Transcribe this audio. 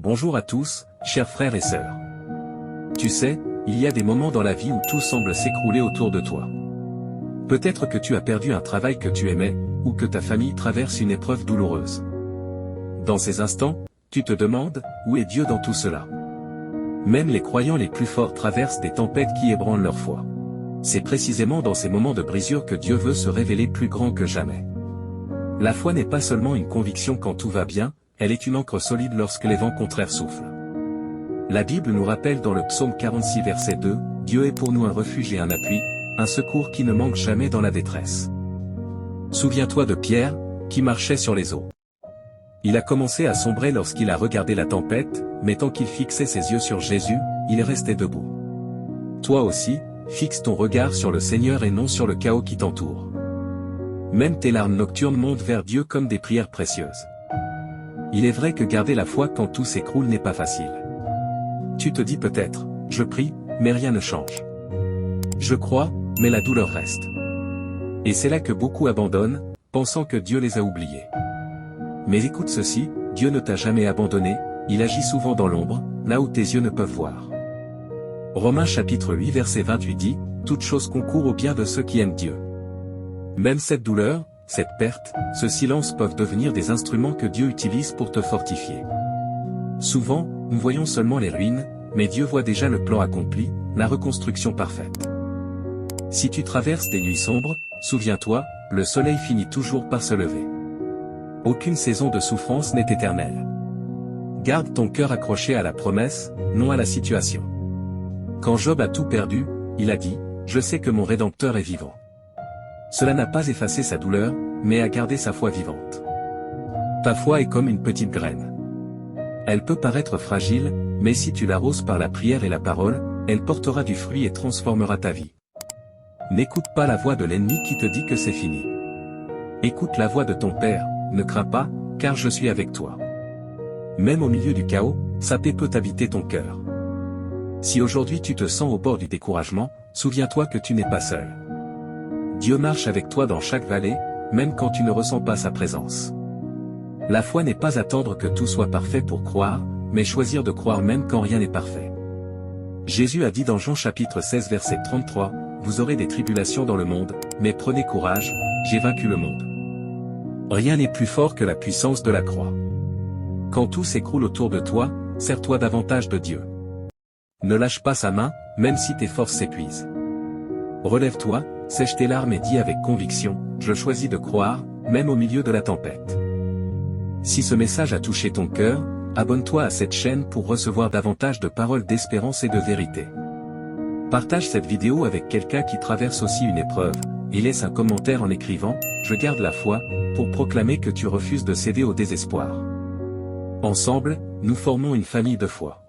Bonjour à tous, chers frères et sœurs. Tu sais, il y a des moments dans la vie où tout semble s'écrouler autour de toi. Peut-être que tu as perdu un travail que tu aimais, ou que ta famille traverse une épreuve douloureuse. Dans ces instants, tu te demandes, où est Dieu dans tout cela? Même les croyants les plus forts traversent des tempêtes qui ébranlent leur foi. C'est précisément dans ces moments de brisure que Dieu veut se révéler plus grand que jamais. La foi n'est pas seulement une conviction quand tout va bien, elle est une ancre solide lorsque les vents contraires soufflent. La Bible nous rappelle dans le psaume 46 verset 2, « Dieu est pour nous un refuge et un appui, un secours qui ne manque jamais dans la détresse. » Souviens-toi de Pierre, qui marchait sur les eaux. Il a commencé à sombrer lorsqu'il a regardé la tempête, mais tant qu'il fixait ses yeux sur Jésus, il restait debout. Toi aussi, fixe ton regard sur le Seigneur et non sur le chaos qui t'entoure. Même tes larmes nocturnes montent vers Dieu comme des prières précieuses. Il est vrai que garder la foi quand tout s'écroule n'est pas facile. Tu te dis peut-être, je prie, mais rien ne change. Je crois, mais la douleur reste. Et c'est là que beaucoup abandonnent, pensant que Dieu les a oubliés. Mais écoute ceci, Dieu ne t'a jamais abandonné, il agit souvent dans l'ombre, là où tes yeux ne peuvent voir. Romains chapitre 8 verset 28 dit, « Toute chose concourt au bien de ceux qui aiment Dieu. » Même cette douleur, cette perte, ce silence peuvent devenir des instruments que Dieu utilise pour te fortifier. Souvent, nous voyons seulement les ruines, mais Dieu voit déjà le plan accompli, la reconstruction parfaite. Si tu traverses des nuits sombres, souviens-toi, le soleil finit toujours par se lever. Aucune saison de souffrance n'est éternelle. Garde ton cœur accroché à la promesse, non à la situation. Quand Job a tout perdu, il a dit, « Je sais que mon Rédempteur est vivant. » Cela n'a pas effacé sa douleur, mais a gardé sa foi vivante. Ta foi est comme une petite graine. Elle peut paraître fragile, mais si tu l'arroses par la prière et la parole, elle portera du fruit et transformera ta vie. N'écoute pas la voix de l'ennemi qui te dit que c'est fini. Écoute la voix de ton Père, ne crains pas, car je suis avec toi. Même au milieu du chaos, sa paix peut habiter ton cœur. Si aujourd'hui tu te sens au bord du découragement, souviens-toi que tu n'es pas seul. Dieu marche avec toi dans chaque vallée, même quand tu ne ressens pas sa présence. La foi n'est pas attendre que tout soit parfait pour croire, mais choisir de croire même quand rien n'est parfait. Jésus a dit dans Jean chapitre 16 verset 33, « Vous aurez des tribulations dans le monde, mais prenez courage, j'ai vaincu le monde. » Rien n'est plus fort que la puissance de la croix. Quand tout s'écroule autour de toi, sers-toi davantage de Dieu. Ne lâche pas sa main, même si tes forces s'épuisent. Relève-toi, sèche tes larmes et dis avec conviction, « Je choisis de croire, même au milieu de la tempête. » Si ce message a touché ton cœur, abonne-toi à cette chaîne pour recevoir davantage de paroles d'espérance et de vérité. Partage cette vidéo avec quelqu'un qui traverse aussi une épreuve, et laisse un commentaire en écrivant « Je garde la foi » pour proclamer que tu refuses de céder au désespoir. Ensemble, nous formons une famille de foi.